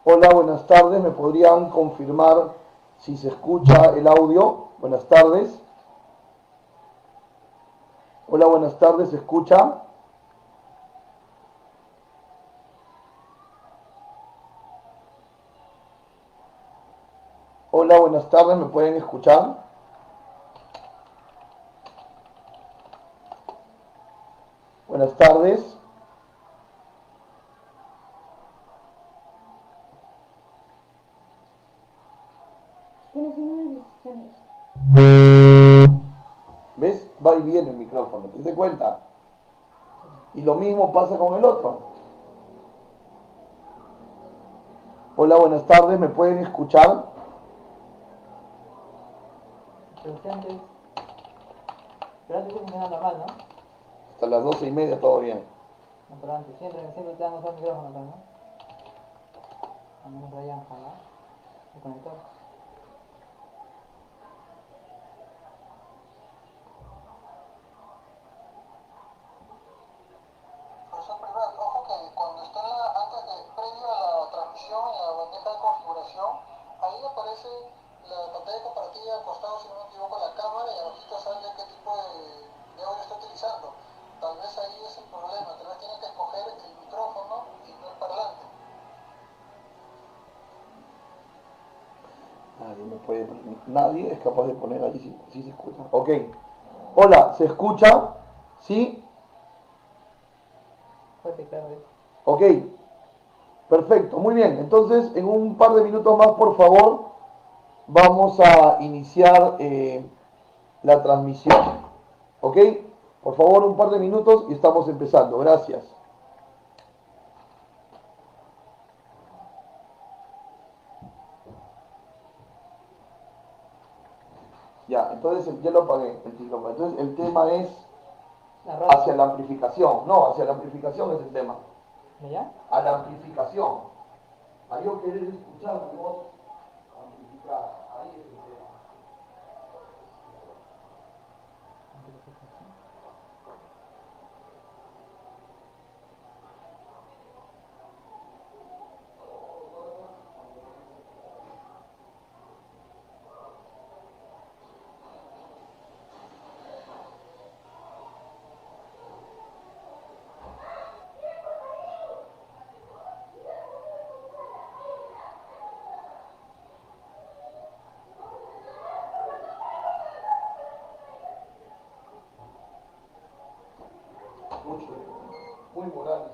Hola, buenas tardes. ¿Me podrían confirmar si se escucha el audio? Buenas tardes. Hola, buenas tardes. ¿Se escucha? Hola, buenas tardes. ¿Me pueden escuchar? Buenas tardes. Tienes una de decisiones. ¿Ves? Va y viene el micrófono. ¿Te das cuenta? Y lo mismo pasa con el otro. Hola, buenas tardes. ¿Me pueden escuchar? Pero antes funciona normal, ¿no? Hasta las 12:30 todo bien. No, pero antes, siempre te dan a usar el micrófono acá, ¿no? A menos que hayan jalado el conector. Profesor Privat, ojo que cuando está previo a la transmisión en la bandeja de configuración, ahí aparece la pantalla compartida al costado, si no me equivoco, la cámara y abajito sale qué tipo de audio está utilizando. Tal vez ahí es el problema, tal vez tiene que escoger el micrófono y no el parlante. Nadie es capaz de poner ahí si se escucha. Ok. Hola, ¿se escucha? ¿Sí? Fuerte, claro, ¿ves? Ok. Perfecto, muy bien. Entonces, en un par de minutos más, por favor, vamos a iniciar la transmisión. ¿Ok? Por favor, un par de minutos y estamos empezando. Gracias. Ya, entonces ya lo apagué el micrófono. Entonces, el tema es La radio. hacia la amplificación. No, hacia la amplificación es el tema. ¿Ya? A la amplificación. A yo querer escuchar mi voz amplificada. Ahí es el tema. Mucho, muy moral.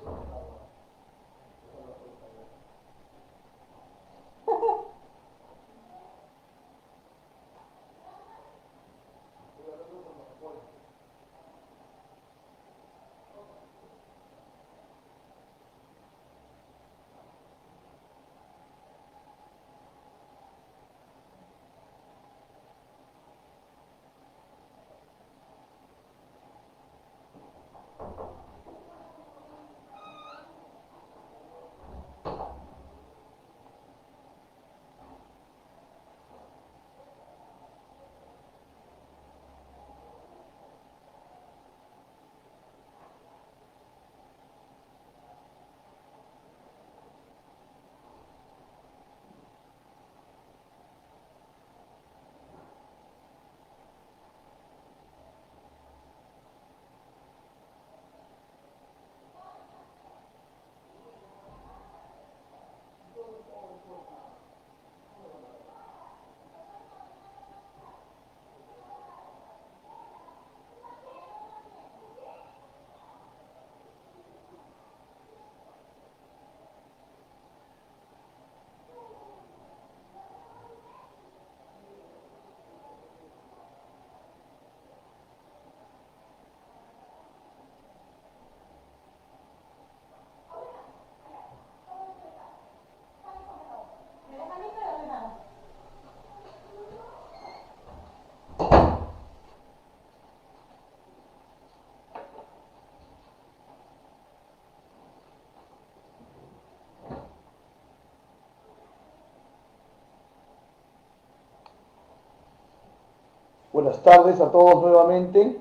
Buenas tardes a todos nuevamente.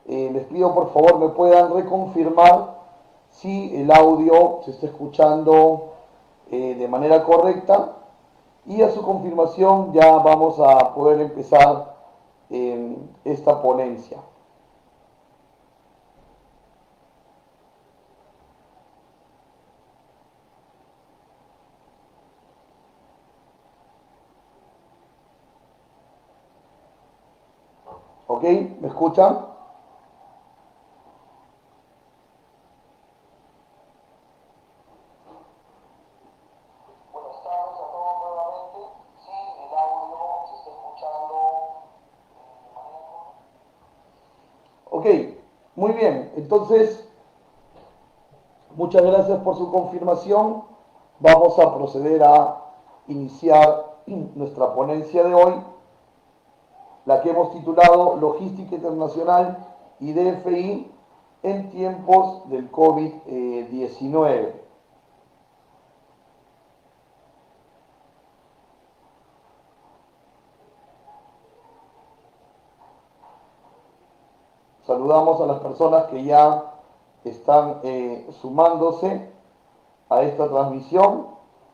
Les pido por favor me puedan reconfirmar si el audio se está escuchando de manera correcta, y a su confirmación ya vamos a poder empezar esta ponencia. ¿Ok? ¿Me escuchan? Buenas tardes a todos nuevamente. Sí, el audio se está escuchando de manera correcta. Ok, muy bien. Entonces, muchas gracias por su confirmación. Vamos a proceder a iniciar nuestra ponencia de hoy, la que hemos titulado Logística Internacional y DFI en tiempos del COVID-19. Saludamos a las personas que ya están sumándose a esta transmisión.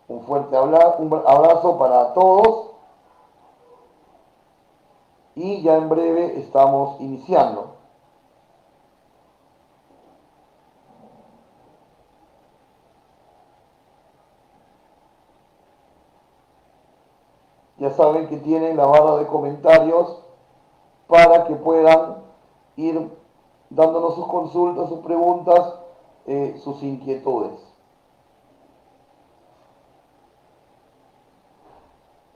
Un fuerte abrazo para todos. Y ya en breve estamos iniciando. Ya saben que tienen la barra de comentarios para que puedan ir dándonos sus consultas, sus preguntas, sus inquietudes.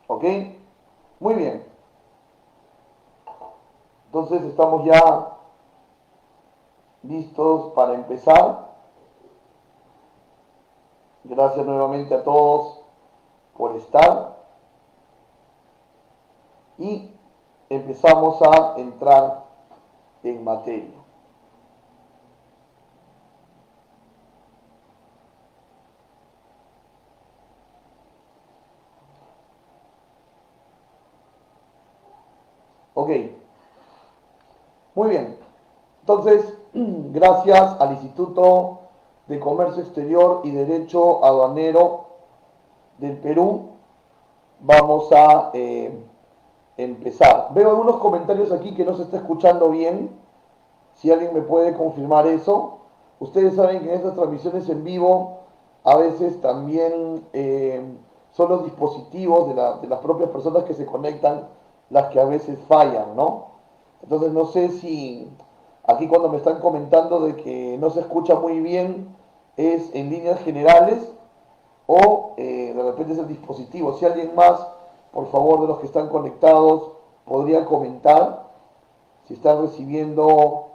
¿Ok? Muy bien. Entonces estamos ya listos para empezar. Gracias nuevamente a todos por estar. Y empezamos a entrar en materia. Ok, muy bien. Entonces, gracias al Instituto de Comercio Exterior y Derecho Aduanero del Perú, vamos a empezar. Veo algunos comentarios aquí que no se está escuchando bien. Si alguien me puede confirmar eso. Ustedes saben que en estas transmisiones en vivo a veces también son los dispositivos de las propias personas que se conectan las que a veces fallan, ¿no? Entonces no sé si aquí cuando me están comentando de que no se escucha muy bien es en líneas generales o de repente es el dispositivo. Si alguien más, por favor, de los que están conectados, podría comentar si están recibiendo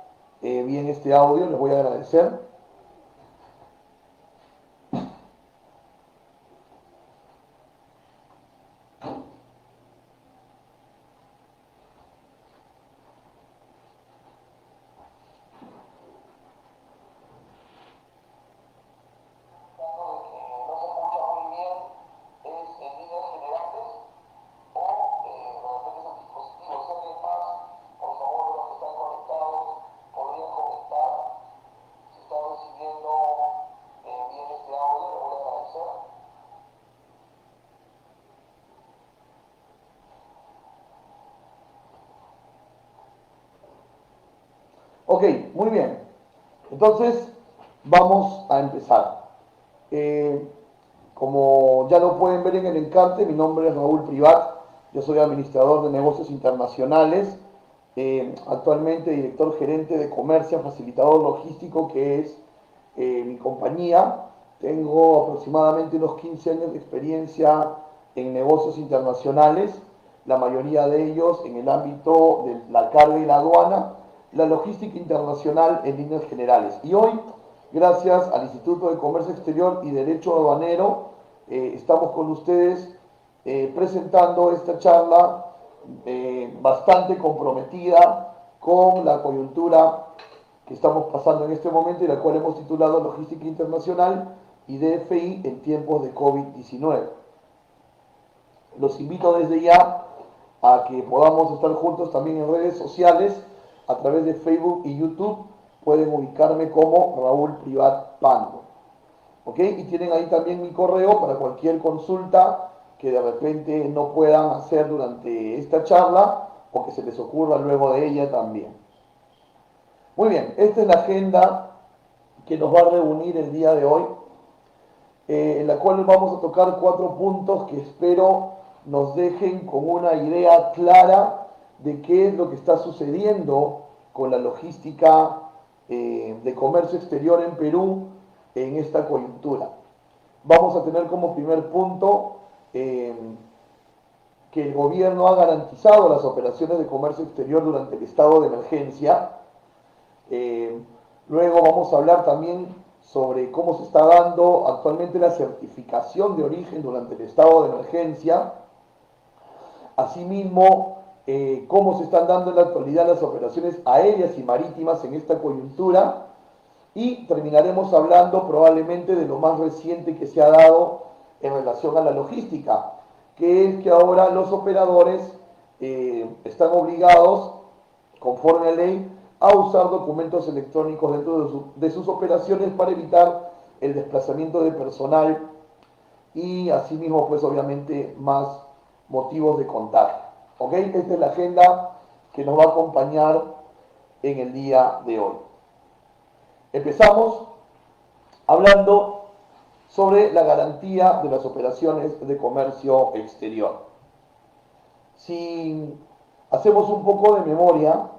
bien este audio, les voy a agradecer. Ok, muy bien. Entonces, vamos a empezar. Como ya lo pueden ver en el encarte, mi nombre es Raúl Privat, yo soy administrador de negocios internacionales, actualmente director gerente de comercio, facilitador logístico, que es mi compañía. Tengo aproximadamente unos 15 años de experiencia en negocios internacionales, la mayoría de ellos en el ámbito de la carga y la aduana, la logística internacional en líneas generales. Y hoy, gracias al Instituto de Comercio Exterior y Derecho Aduanero, estamos con ustedes presentando esta charla bastante comprometida con la coyuntura que estamos pasando en este momento y la cual hemos titulado Logística Internacional y DFI en tiempos de COVID-19. Los invito desde ya a que podamos estar juntos también en redes sociales a través de Facebook y YouTube. Pueden ubicarme como Raúl Privat Pando. ¿Ok? Y tienen ahí también mi correo para cualquier consulta que de repente no puedan hacer durante esta charla o que se les ocurra luego de ella también. Muy bien, esta es la agenda que nos va a reunir el día de hoy, en la cual vamos a tocar 4 puntos que espero nos dejen con una idea clara de qué es lo que está sucediendo con la logística de comercio exterior en Perú en esta coyuntura. Vamos a tener como primer punto que el gobierno ha garantizado las operaciones de comercio exterior durante el estado de emergencia. Luego vamos a hablar también sobre cómo se está dando actualmente la certificación de origen durante el estado de emergencia. Asimismo, cómo se están dando en la actualidad las operaciones aéreas y marítimas en esta coyuntura. Y terminaremos hablando probablemente de lo más reciente que se ha dado en relación a la logística, que es que ahora los operadores están obligados, conforme a ley, a usar documentos electrónicos dentro de sus operaciones para evitar el desplazamiento de personal y asimismo, pues obviamente, más motivos de contagio. ¿Ok? Esta es la agenda que nos va a acompañar en el día de hoy. Empezamos hablando sobre la garantía de las operaciones de comercio exterior. Si hacemos un poco de memoria,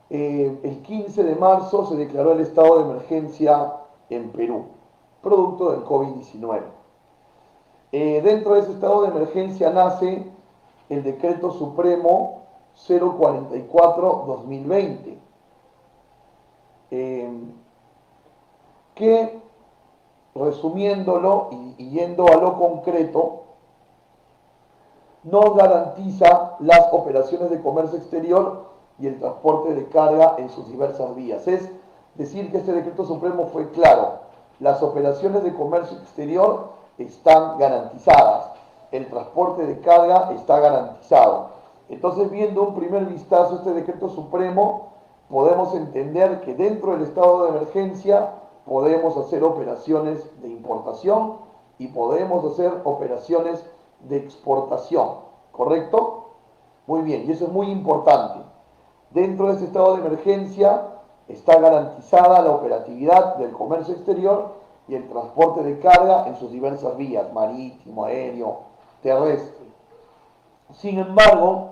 el 15 de marzo se declaró el estado de emergencia en Perú, producto del COVID-19. Dentro de ese estado de emergencia nace el Decreto Supremo 044-2020, que, resumiéndolo y yendo a lo concreto, nos garantiza las operaciones de comercio exterior y el transporte de carga en sus diversas vías. Es decir, que este decreto supremo fue claro: las operaciones de comercio exterior están garantizadas, el transporte de carga está garantizado. Entonces, viendo un primer vistazo a este decreto supremo, podemos entender que dentro del estado de emergencia podemos hacer operaciones de importación y podemos hacer operaciones de exportación, ¿correcto? Muy bien, y eso es muy importante. Dentro de ese estado de emergencia está garantizada la operatividad del comercio exterior y el transporte de carga en sus diversas vías, marítimo, aéreo, terrestre. Sin embargo,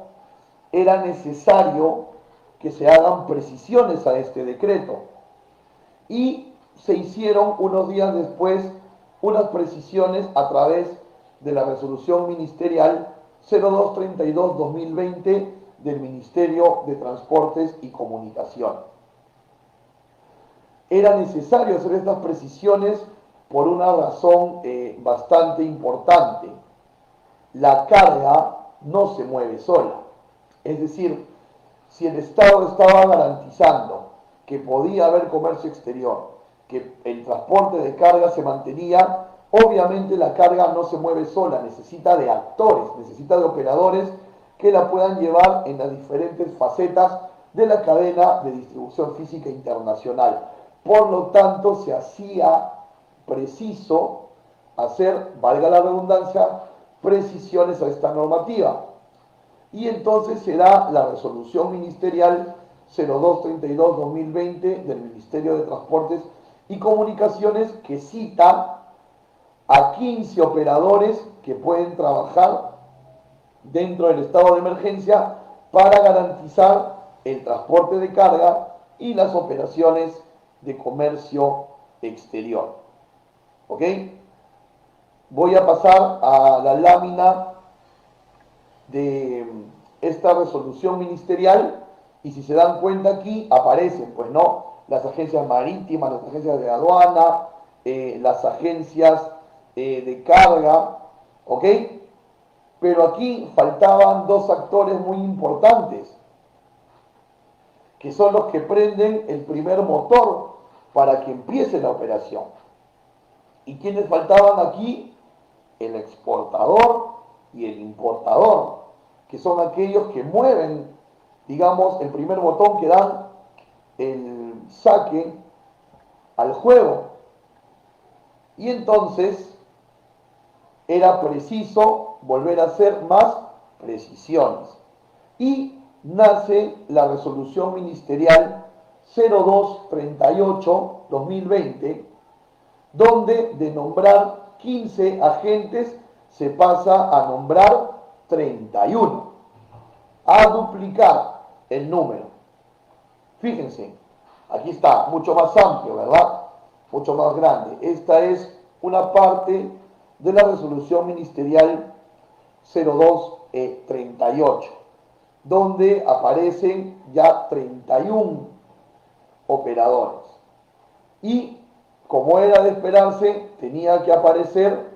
era necesario que se hagan precisiones a este decreto y se hicieron unos días después unas precisiones a través de la resolución ministerial 0232-2020 del Ministerio de Transportes y Comunicación. Era necesario hacer estas precisiones por una razón bastante importante. La carga no se mueve sola. Es decir, si el Estado estaba garantizando que podía haber comercio exterior, que el transporte de carga se mantenía, obviamente la carga no se mueve sola, necesita de actores, necesita de operadores que la puedan llevar en las diferentes facetas de la cadena de distribución física internacional. Por lo tanto, se hacía preciso hacer, valga la redundancia, precisiones a esta normativa. Y entonces se da la resolución ministerial 0232-2020 del Ministerio de Transportes y Comunicaciones, que cita a 15 operadores que pueden trabajar dentro del estado de emergencia para garantizar el transporte de carga y las operaciones de comercio exterior. ¿Ok? Voy a pasar a la lámina de esta resolución ministerial y si se dan cuenta aquí aparecen, pues no, las agencias marítimas, las agencias de aduana, las agencias de carga, ¿ok? Pero aquí faltaban dos actores muy importantes, que son los que prenden el primer motor para que empiece la operación. ¿Y quiénes faltaban aquí? El exportador y el importador, que son aquellos que mueven, digamos, el primer botón, que dan el saque al juego. Y entonces era preciso volver a hacer más precisiones. Y nace la resolución ministerial 0238-2020, donde de nombrar 15 agentes se pasa a nombrar 31, a duplicar el número. Fíjense, aquí está, mucho más amplio, ¿verdad? Mucho más grande. Esta es una parte de la resolución ministerial 0238, donde aparecen ya 31 operadores. Y como era de esperarse, tenía que aparecer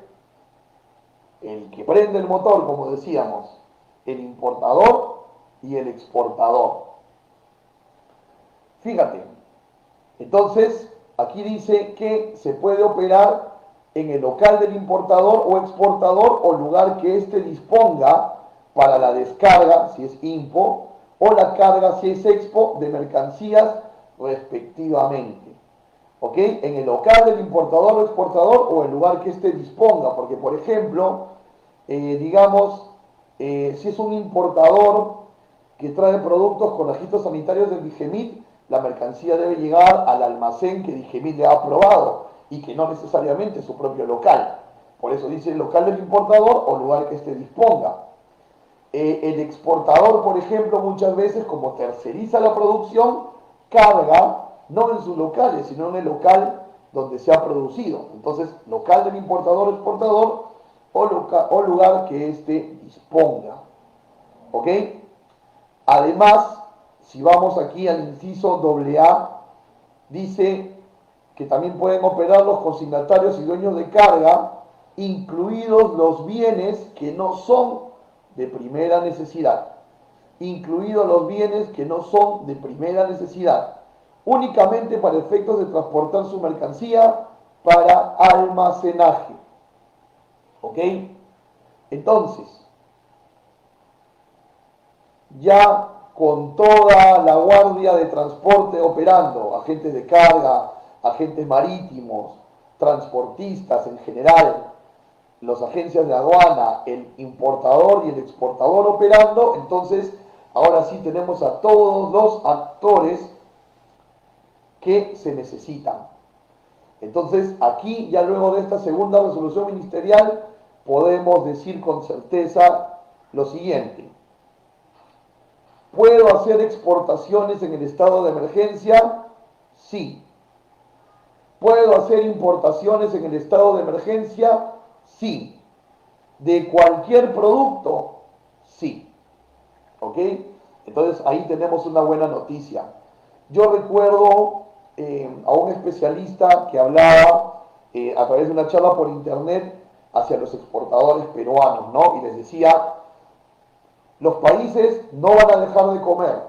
el que prende el motor, como decíamos, el importador y el exportador. Fíjate, entonces aquí dice que se puede operar en el local del importador o exportador o lugar que éste disponga para la descarga, si es IMPO, o la carga, si es EXPO, de mercancías respectivamente. ¿Ok? En el local del importador o exportador o el lugar que éste disponga, porque por ejemplo, digamos, si es un importador que trae productos con registros sanitarios del DIGEMIT, la mercancía debe llegar al almacén que DIGEMIT le ha aprobado y que no necesariamente es su propio local. Por eso dice el local del importador o lugar que éste disponga. El exportador, por ejemplo, muchas veces, como terceriza la producción, carga no en sus locales, sino en el local donde se ha producido. Entonces, local del importador o exportador o lugar que éste disponga. ¿Ok? Además, si vamos aquí al inciso AA, dice que también pueden operar los consignatarios y dueños de carga, incluidos los bienes que no son de primera necesidad. Incluidos los bienes que no son de primera necesidad, únicamente para efectos de transportar su mercancía para almacenaje. ¿Ok? Entonces, ya con toda la guardia de transporte operando, agentes de carga, agentes marítimos, transportistas en general, las agencias de aduana, el importador y el exportador operando, entonces ahora sí tenemos a todos los actores que se necesitan. Entonces aquí ya luego de esta segunda resolución ministerial podemos decir con certeza lo siguiente: ¿puedo hacer exportaciones en el estado de emergencia? Sí. ¿Puedo hacer importaciones en el estado de emergencia? Sí. ¿De cualquier producto? Sí. ¿Ok? Entonces ahí tenemos una buena noticia. Yo recuerdo a un especialista que hablaba a través de una charla por internet hacia los exportadores peruanos, ¿no? Y les decía: los países no van a dejar de comer,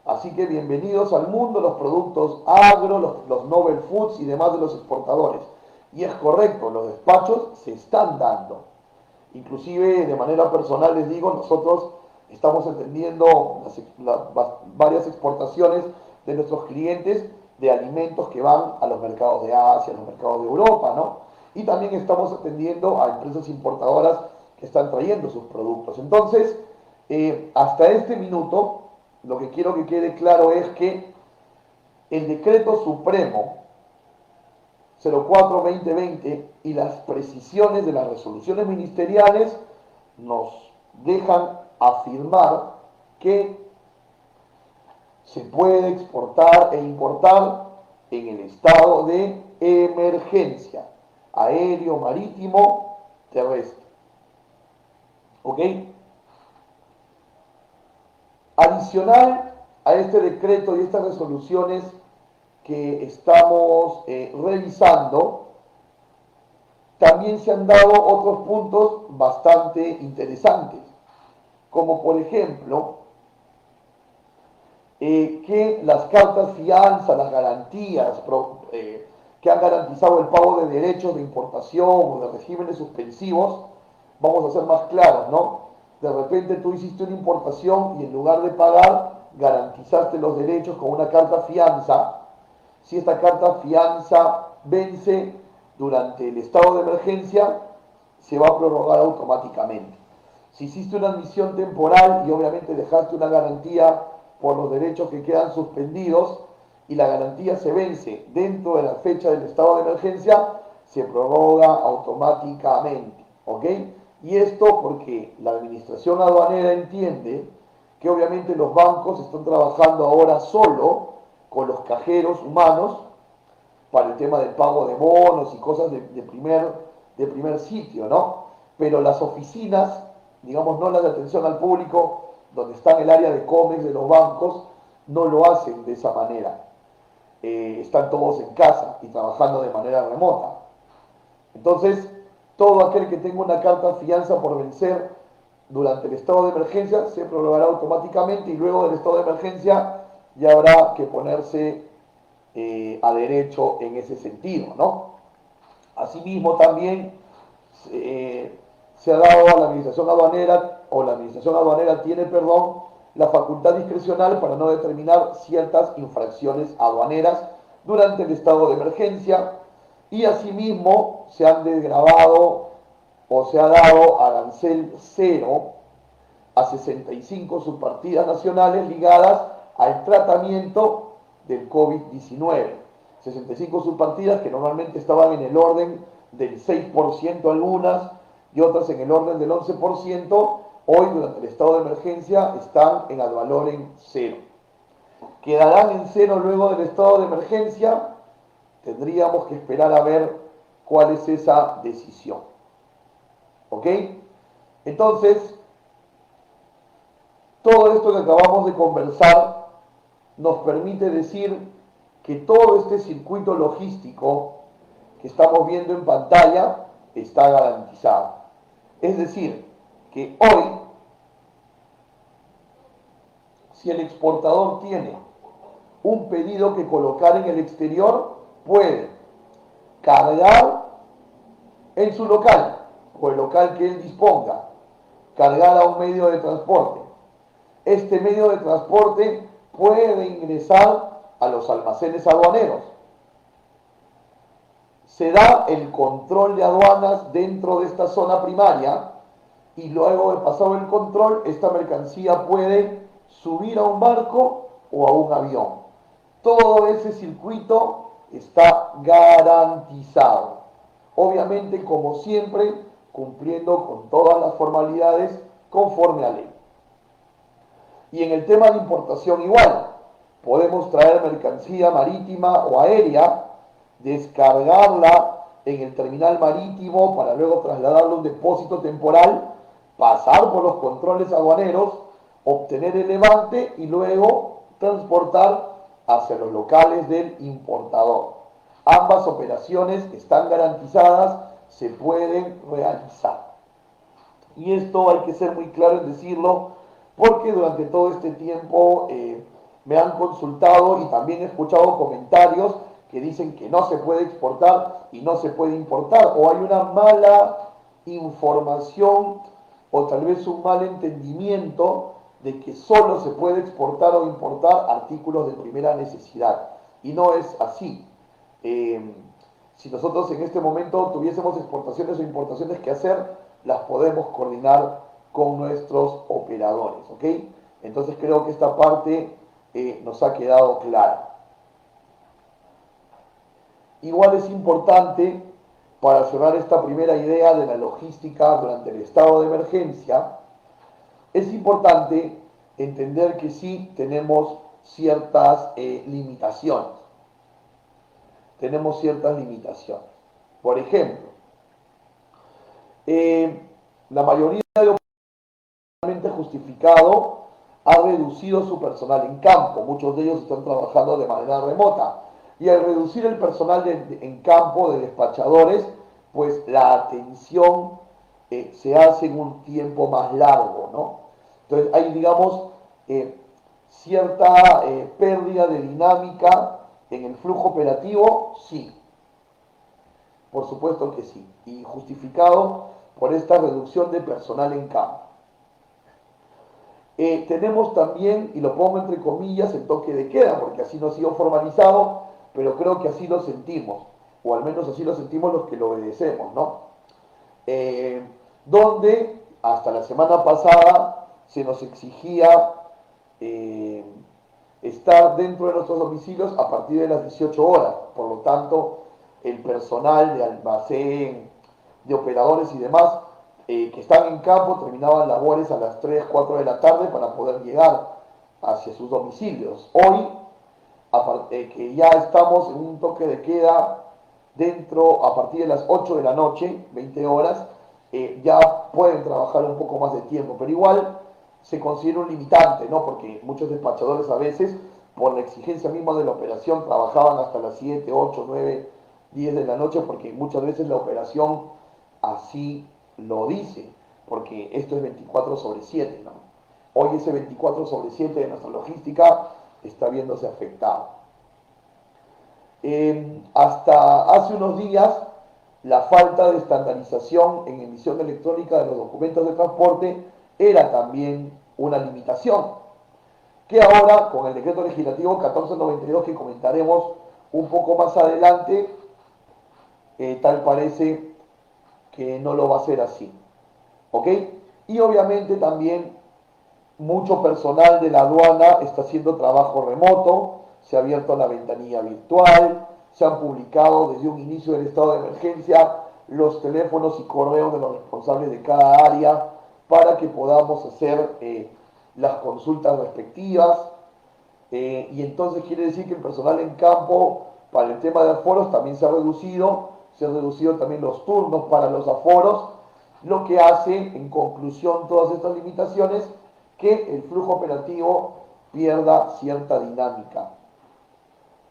así que bienvenidos al mundo los productos agro, los novel foods y demás de los exportadores. Y es correcto, los despachos se están dando. Inclusive de manera personal les digo, nosotros estamos entendiendo varias exportaciones de nuestros clientes de alimentos que van a los mercados de Asia, a los mercados de Europa, ¿no? Y también estamos atendiendo a empresas importadoras que están trayendo sus productos. Entonces, hasta este minuto, lo que quiero que quede claro es que el Decreto Supremo 04-2020 y las precisiones de las resoluciones ministeriales nos dejan afirmar que se puede exportar e importar en el estado de emergencia, aéreo, marítimo, terrestre. ¿Ok? Adicional a este decreto y estas resoluciones que estamos revisando, también se han dado otros puntos bastante interesantes, como por ejemplo que las cartas fianza, las garantías que han garantizado el pago de derechos de importación o de regímenes suspensivos, vamos a ser más claros, ¿no? De repente tú hiciste una importación y en lugar de pagar, garantizaste los derechos con una carta fianza. Si esta carta fianza vence durante el estado de emergencia se va a prorrogar automáticamente. Si hiciste una admisión temporal y obviamente dejaste una garantía por los derechos que quedan suspendidos y la garantía se vence dentro de la fecha del estado de emergencia, se prorroga automáticamente, ¿ok? Y esto porque la administración aduanera entiende que obviamente los bancos están trabajando ahora solo con los cajeros humanos para el tema del pago de bonos y cosas de primer sitio, ¿no? Pero las oficinas, digamos, no las de atención al público, donde está en el área de COMEX de los bancos, no lo hacen de esa manera. Están todos en casa y trabajando de manera remota. Entonces, todo aquel que tenga una carta fianza por vencer durante el estado de emergencia se prorrogará automáticamente y luego del estado de emergencia ya habrá que ponerse a derecho en ese sentido, ¿no? Asimismo también se ha dado a la administración aduanera, o la administración aduanera tiene, perdón, la facultad discrecional para no determinar ciertas infracciones aduaneras durante el estado de emergencia y asimismo se han desgravado o se ha dado arancel cero a 65 subpartidas nacionales ligadas al tratamiento del COVID-19. 65 subpartidas que normalmente estaban en el orden del 6% algunas y otras en el orden del 11%, hoy durante el estado de emergencia están en al valor en cero. ¿Quedarán en cero luego del estado de emergencia? Tendríamos que esperar a ver cuál es esa decisión. ¿Ok? Entonces, todo esto que acabamos de conversar nos permite decir que todo este circuito logístico que estamos viendo en pantalla está garantizado. Es decir, que hoy, si el exportador tiene un pedido que colocar en el exterior, puede cargar en su local o el local que él disponga, cargar a un medio de transporte. Este medio de transporte puede ingresar a los almacenes aduaneros. Se da el control de aduanas dentro de esta zona primaria y luego de pasado el control, esta mercancía puede subir a un barco o a un avión. Todo ese circuito está garantizado. Obviamente, como siempre, cumpliendo con todas las formalidades conforme a ley. Y en el tema de importación igual, podemos traer mercancía marítima o aérea, descargarla en el terminal marítimo para luego trasladarlo a un depósito temporal, pasar por los controles aduaneros, obtener el levante y luego transportar hacia los locales del importador. Ambas operaciones están garantizadas, se pueden realizar. Y esto hay que ser muy claro en decirlo, porque durante todo este tiempo me han consultado y también he escuchado comentarios que dicen que no se puede exportar y no se puede importar, o hay una mala información o tal vez un mal entendimiento de que solo se puede exportar o importar artículos de primera necesidad. Y no es así. Si nosotros en este momento tuviésemos exportaciones o importaciones que hacer, las podemos coordinar con nuestros operadores, ¿ok? Entonces creo que esta parte nos ha quedado clara. Igual es importante, para cerrar esta primera idea de la logística durante el estado de emergencia, es importante entender que sí tenemos ciertas limitaciones. Tenemos ciertas limitaciones. Por ejemplo, la mayoría de los justificado ha reducido su personal en campo. Muchos de ellos están trabajando de manera remota. Y al reducir el personal en campo de despachadores, pues la atención se hace en un tiempo más largo, ¿no? Entonces hay, digamos, cierta pérdida de dinámica en el flujo operativo, sí. Por supuesto que sí. Y justificado por esta reducción de personal en campo. Tenemos también, y lo pongo entre comillas, el toque de queda, porque así no ha sido formalizado, pero creo que así lo sentimos. o al menos así lo sentimos los que lo obedecemos, ¿no? Donde hasta la semana pasada se nos exigía eh, estar dentro de nuestros domicilios a partir de las 18 horas. Por lo tanto, el personal de almacén, de operadores y demás que están en campo terminaban labores a las 3, 4 de la tarde para poder llegar hacia sus domicilios. Hoy, que ya estamos en un toque de queda dentro a partir de las 8 de la noche, 20 horas, ya pueden trabajar un poco más de tiempo, pero igual se considera un limitante, ¿no? Porque muchos despachadores a veces, por la exigencia misma de la operación, trabajaban hasta las 7, 8, 9, 10 de la noche, porque muchas veces la operación así lo dice, porque esto es 24/7, ¿no? Hoy ese 24/7 de nuestra logística está viéndose afectado. Hasta hace unos días, la falta de estandarización en emisión electrónica de los documentos de transporte era también una limitación, que ahora, con el decreto legislativo 1492 que comentaremos un poco más adelante, tal parece que no lo va a ser así. ¿Ok? Y obviamente también mucho personal de la aduana está haciendo trabajo remoto, se ha abierto la ventanilla virtual, se han publicado desde un inicio del estado de emergencia los teléfonos y correos de los responsables de cada área para que podamos hacer las consultas respectivas. Y entonces quiere decir que el personal en campo para el tema de aforos también se ha reducido también los turnos para los aforos, lo que hace en conclusión todas estas limitaciones que el flujo operativo pierda cierta dinámica.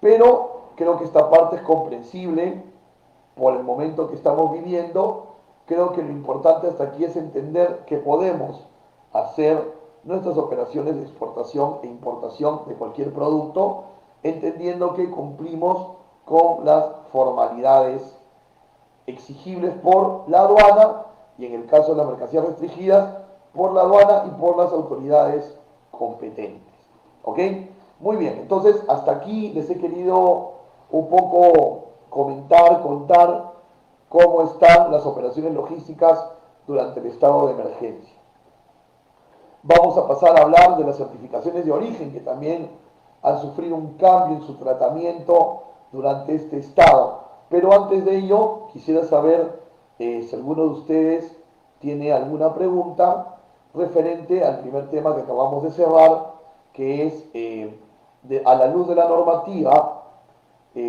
Pero creo que esta parte es comprensible por el momento que estamos viviendo. Creo que lo importante hasta aquí es entender que podemos hacer nuestras operaciones de exportación e importación de cualquier producto, entendiendo que cumplimos con las formalidades exigibles por la aduana y en el caso de las mercancías restringidas por la aduana y por las autoridades competentes. ¿Ok? Muy bien, entonces hasta aquí les he querido un poco comentar, contar cómo están las operaciones logísticas durante el estado de emergencia. Vamos a pasar a hablar de las certificaciones de origen que también han sufrido un cambio en su tratamiento durante este estado. Pero antes de ello, quisiera saber si alguno de ustedes tiene alguna pregunta referente al primer tema que acabamos de cerrar, que es a la luz de la normativa,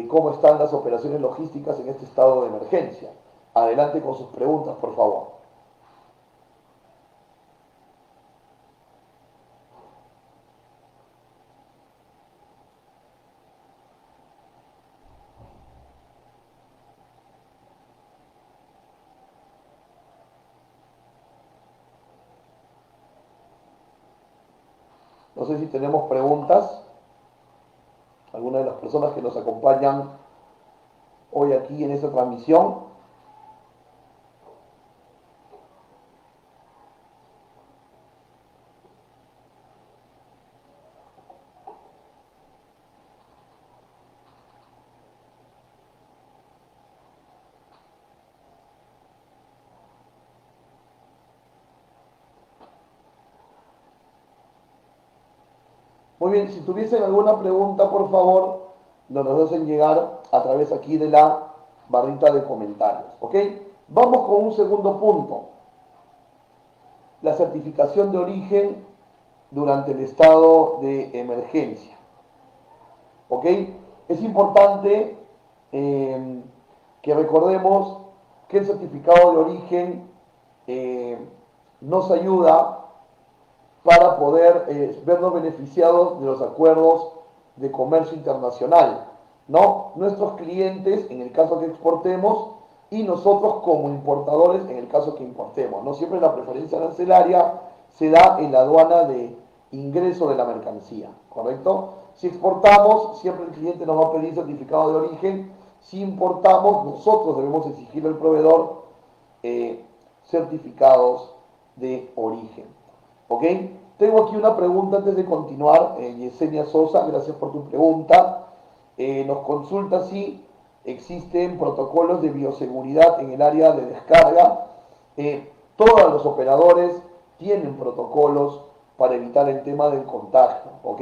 cómo están las operaciones logísticas en este estado de emergencia. Adelante con sus preguntas, por favor. No sé si tenemos preguntas. Alguna de las personas que nos acompañan hoy aquí en esta transmisión. Muy bien, si tuviesen alguna pregunta, por favor, nos las hacen llegar a través aquí de la barrita de comentarios. ¿Ok? Vamos con un segundo punto. La certificación de origen durante el estado de emergencia. ¿Ok? Es importante que recordemos que el certificado de origen nos ayuda para poder vernos beneficiados de los acuerdos de comercio internacional, ¿no? Nuestros clientes, en el caso que exportemos, y nosotros como importadores, en el caso que importemos, ¿no? Siempre la preferencia arancelaria se da en la aduana de ingreso de la mercancía, ¿correcto? Si exportamos, siempre el cliente nos va a pedir certificado de origen. Si importamos, nosotros debemos exigirle al proveedor certificados de origen. ¿Ok? Tengo aquí una pregunta antes de continuar. Yesenia Sosa, gracias por tu pregunta. Nos consulta si existen protocolos de bioseguridad en el área de descarga. Todos los operadores tienen protocolos para evitar el tema del contagio, ¿ok?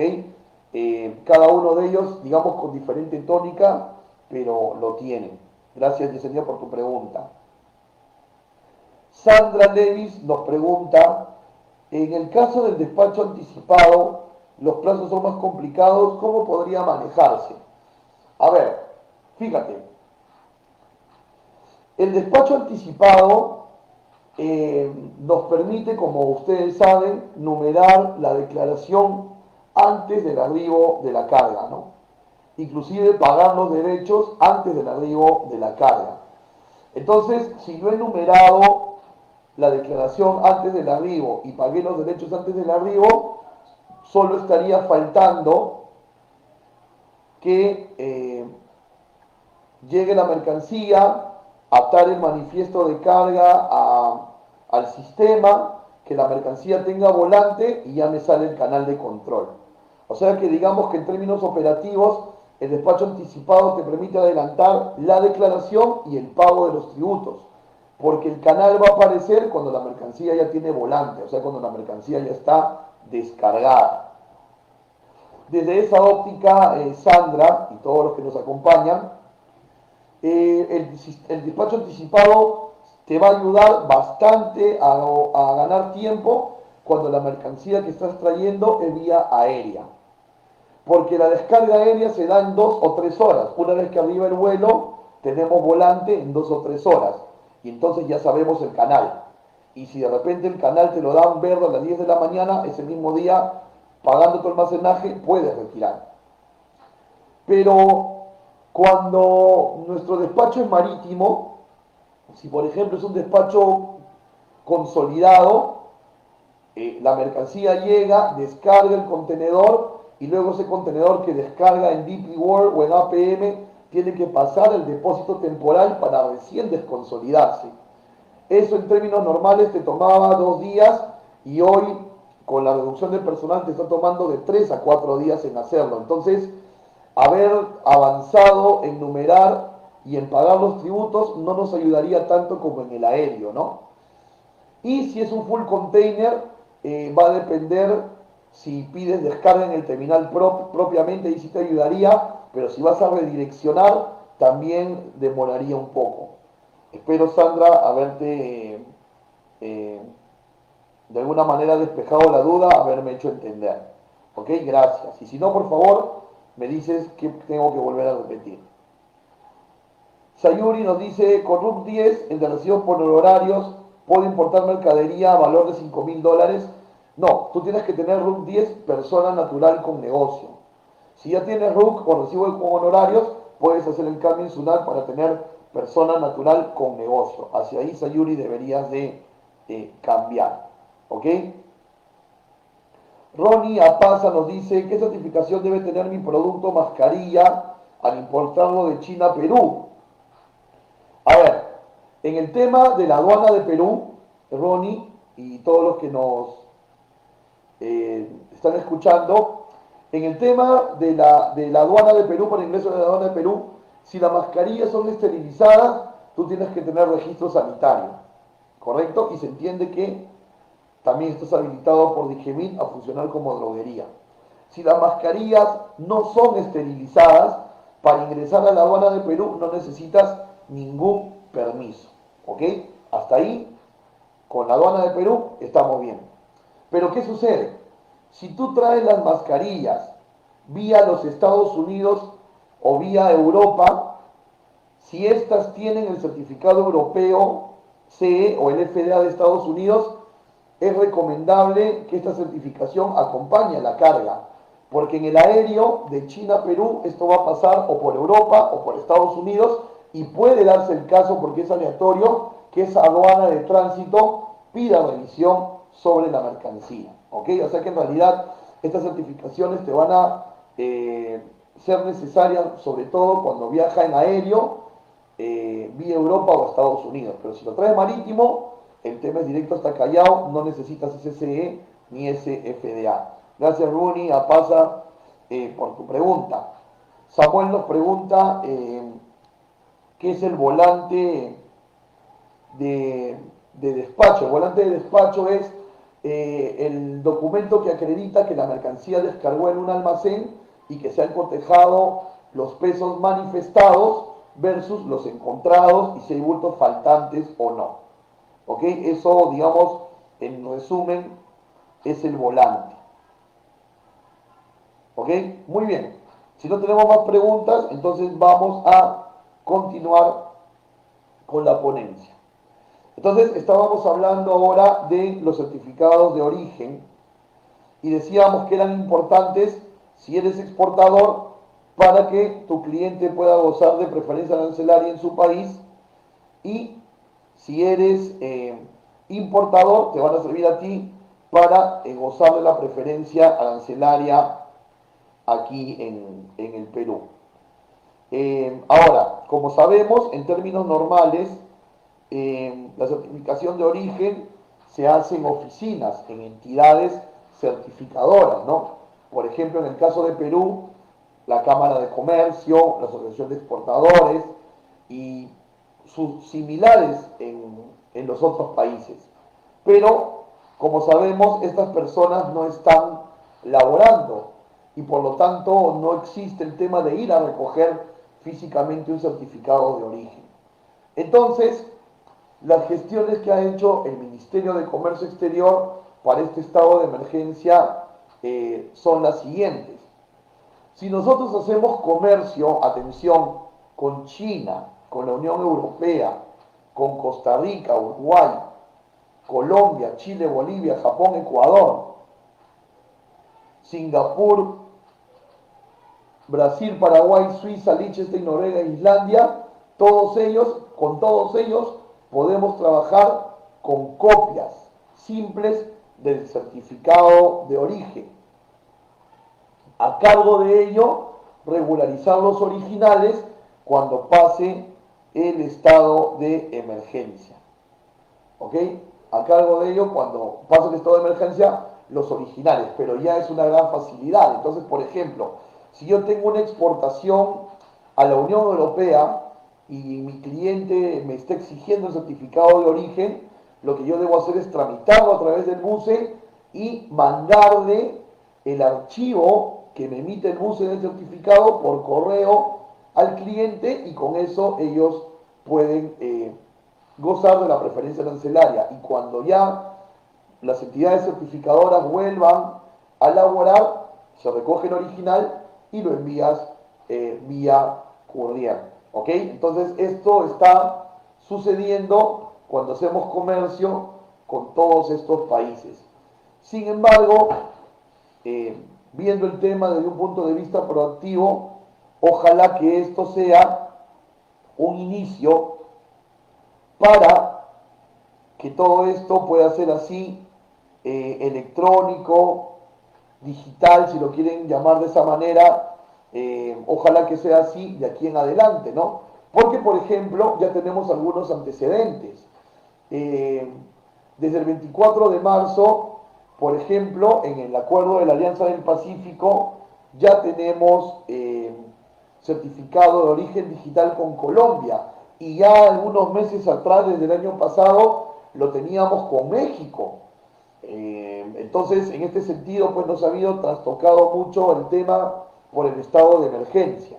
Cada uno de ellos, digamos, con diferente tónica, pero lo tienen. Gracias, Yesenia, por tu pregunta. Sandra Levis nos pregunta, en el caso del despacho anticipado, los plazos son más complicados, ¿cómo podría manejarse? A ver, fíjate, el despacho anticipado nos permite, como ustedes saben, numerar la declaración antes del arribo de la carga, ¿no? Inclusive pagar los derechos antes del arribo de la carga. Entonces, si yo he numerado la declaración antes del arribo y pagué los derechos antes del arribo, solo estaría faltando que llegue la mercancía, atar el manifiesto de carga al sistema, que la mercancía tenga volante y ya me sale el canal de control. O sea que digamos que en términos operativos el despacho anticipado te permite adelantar la declaración y el pago de los tributos, porque el canal va a aparecer cuando la mercancía ya tiene volante, o sea, cuando la mercancía ya está descargada. Desde esa óptica, Sandra y todos los que nos acompañan, el despacho anticipado te va a ayudar bastante a ganar tiempo cuando la mercancía que estás trayendo es vía aérea. Porque la descarga aérea se da en 2 o 3 horas. Una vez que arriba el vuelo, tenemos volante en 2 o 3 horas. Y entonces ya sabemos el canal. Y si de repente el canal te lo dan verde a las 10 de la mañana, ese mismo día, pagando tu almacenaje, puedes retirar. Pero cuando nuestro despacho es marítimo, si por ejemplo es un despacho consolidado, la mercancía llega, descarga el contenedor y luego ese contenedor que descarga en DP World o en APM tiene que pasar el depósito temporal para recién desconsolidarse. Eso en términos normales te tomaba 2 días y hoy con la reducción del personal te está tomando de 3 a 4 días en hacerlo. Entonces, haber avanzado en numerar y en pagar los tributos no nos ayudaría tanto como en el aéreo, ¿no? Y si es un full container, va a depender si pides descarga en el terminal propiamente, y sí te ayudaría, pero si vas a redireccionar, también demoraría un poco. Espero, Sandra, haberte de alguna manera despejado la duda, haberme hecho entender. ¿Ok? Gracias. Y si no, por favor, me dices que tengo que volver a repetir. Sayuri nos dice, con RUC 10, el de recibo por horarios, ¿puedo importar mercadería a valor de $5.000? No, tú tienes que tener RUC 10 persona natural con negocio. Si ya tienes RUC o recibo con honorarios, puedes hacer el cambio en SUNAT para tener persona natural con negocio. Hacia ahí, Sayuri, deberías de cambiar. ¿Ok? Ronnie Apaza nos dice, ¿qué certificación debe tener mi producto mascarilla al importarlo de China a Perú? A ver, en el tema de la aduana de Perú, Ronnie y todos los que nos están escuchando, en el tema de la aduana de Perú, para ingreso de la aduana de Perú, si las mascarillas son esterilizadas, tú tienes que tener registro sanitario, ¿correcto? Y se entiende que también estás habilitado por Digemit a funcionar como droguería. Si las mascarillas no son esterilizadas, para ingresar a la aduana de Perú no necesitas ningún permiso. ¿Ok? Hasta ahí, con la aduana de Perú, estamos bien. Pero ¿qué sucede? Si tú traes las mascarillas vía los Estados Unidos o vía Europa, si estas tienen el certificado europeo CE o el FDA de Estados Unidos, es recomendable que esta certificación acompañe a la carga, porque en el aéreo de China a Perú esto va a pasar o por Europa o por Estados Unidos y puede darse el caso, porque es aleatorio, que esa aduana de tránsito pida revisión sobre la mercancía. ¿Ok? O sea que en realidad estas certificaciones te van a ser necesarias sobre todo cuando viaja en aéreo vía Europa o Estados Unidos, pero si lo traes marítimo, el tema es directo hasta Callao, no necesitas ese CE ni ese FDA. Gracias, Runi, Apasa, por tu pregunta. Samuel nos pregunta, que es el volante de despacho. El volante de despacho es el documento que acredita que la mercancía descargó en un almacén y que se han cotejado los pesos manifestados versus los encontrados y si hay bultos faltantes o no. ¿Ok? Eso, digamos, en resumen, es el volante. ¿Ok? Muy bien. Si no tenemos más preguntas, entonces vamos a continuar con la ponencia. Entonces, estábamos hablando ahora de los certificados de origen y decíamos que eran importantes si eres exportador para que tu cliente pueda gozar de preferencia arancelaria en su país y si eres importador te van a servir a ti para gozar de la preferencia arancelaria aquí en el Perú. Ahora, como sabemos, en términos normales, la certificación de origen se hace en oficinas, en entidades certificadoras, ¿no? Por ejemplo, en el caso de Perú, la Cámara de Comercio, la Asociación de Exportadores y sus similares en los otros países. Pero, como sabemos, estas personas no están laborando y por lo tanto no existe el tema de ir a recoger físicamente un certificado de origen. Entonces, las gestiones que ha hecho el Ministerio de Comercio Exterior para este estado de emergencia son las siguientes. Si nosotros hacemos comercio, atención, con China, con la Unión Europea, con Costa Rica, Uruguay, Colombia, Chile, Bolivia, Japón, Ecuador, Singapur, Brasil, Paraguay, Suiza, Liechtenstein, Noruega, Islandia, con todos ellos podemos trabajar con copias simples del certificado de origen. A cargo de ello, regularizar los originales cuando pase el estado de emergencia. ¿Ok? A cargo de ello, cuando pase el estado de emergencia, los originales, pero ya es una gran facilidad. Entonces, por ejemplo, si yo tengo una exportación a la Unión Europea y mi cliente me está exigiendo el certificado de origen, lo que yo debo hacer es tramitarlo a través del BUCE y mandarle el archivo que me emite el BUCE del certificado por correo al cliente y con eso ellos pueden gozar de la preferencia arancelaria. Y cuando ya las entidades certificadoras vuelvan a elaborar, se recoge el original y lo envías vía courier. ¿Ok? Entonces esto está sucediendo cuando hacemos comercio con todos estos países. Sin embargo, viendo el tema desde un punto de vista proactivo, ojalá que esto sea un inicio para que todo esto pueda ser así, electrónico, digital, si lo quieren llamar de esa manera, ojalá que sea así de aquí en adelante, ¿no? Porque, por ejemplo, ya tenemos algunos antecedentes. Desde el 24 de marzo, por ejemplo, en el acuerdo de la Alianza del Pacífico, ya tenemos certificado de origen digital con Colombia. Y ya algunos meses atrás, desde el año pasado, lo teníamos con México. Entonces, en este sentido, pues nos ha habido trastocado mucho el tema por el estado de emergencia.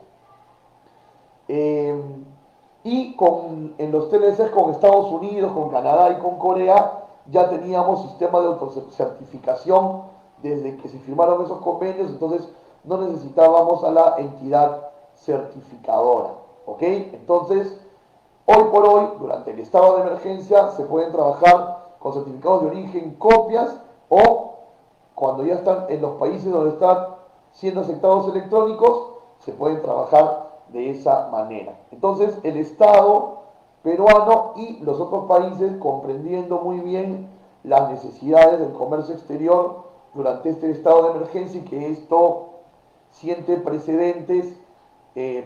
Y en los TLCs con Estados Unidos, con Canadá y con Corea, ya teníamos sistema de autocertificación desde que se firmaron esos convenios, entonces no necesitábamos a la entidad certificadora. ¿Ok? Entonces, hoy por hoy, durante el estado de emergencia, se pueden trabajar con certificados de origen, copias, o cuando ya están en los países donde están siendo aceptados electrónicos, se pueden trabajar de esa manera. Entonces, el Estado peruano y los otros países, comprendiendo muy bien las necesidades del comercio exterior durante este estado de emergencia y que esto siente precedentes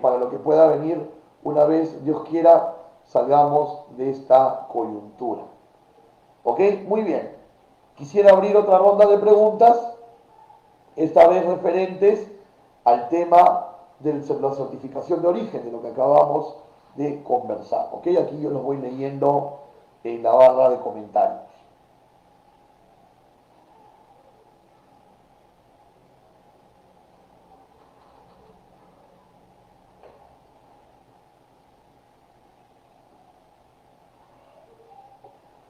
para lo que pueda venir una vez, Dios quiera, salgamos de esta coyuntura. ¿Ok? Muy bien. Quisiera abrir otra ronda de preguntas, esta vez referentes al tema de la certificación de origen, de lo que acabamos de conversar. ¿Ok? Aquí yo los voy leyendo en la barra de comentarios.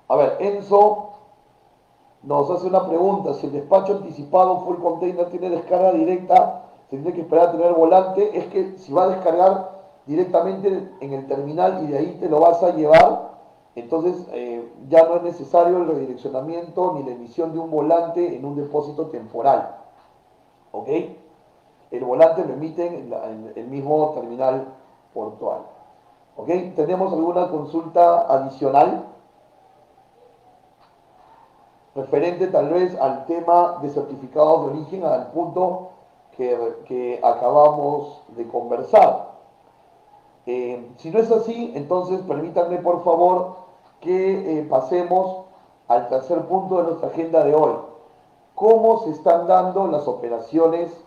A ver, Enzo nos hace una pregunta. Si el despacho anticipado full container tiene descarga directa, se tiene que esperar a tener volante. Es que si va a descargar directamente en el terminal y de ahí te lo vas a llevar, entonces ya no es necesario el redireccionamiento ni la emisión de un volante en un depósito temporal. ¿Ok? El volante lo emiten en el mismo terminal portual. ¿Ok? ¿Tenemos alguna consulta adicional? Referente tal vez al tema de certificados de origen, al punto que acabamos de conversar. Si no es así, entonces permítanme por favor que pasemos al tercer punto de nuestra agenda de hoy. ¿Cómo se están dando las operaciones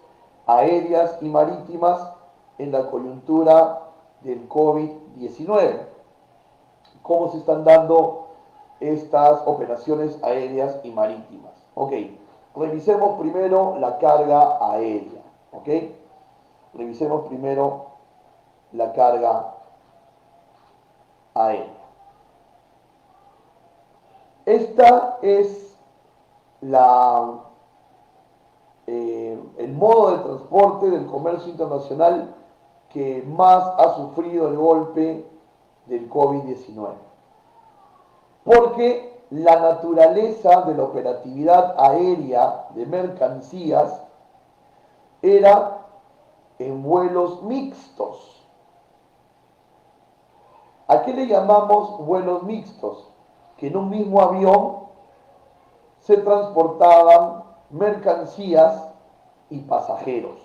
aéreas y marítimas en la coyuntura del COVID-19? ¿Cómo se están dando estas operaciones aéreas y marítimas? Ok, revisemos primero la carga aérea. Ok, revisemos primero la carga aérea. Esta es el modo de transporte del comercio internacional que más ha sufrido el golpe del COVID-19. Porque la naturaleza de la operatividad aérea de mercancías era en vuelos mixtos. ¿A qué le llamamos vuelos mixtos? Que en un mismo avión se transportaban mercancías y pasajeros.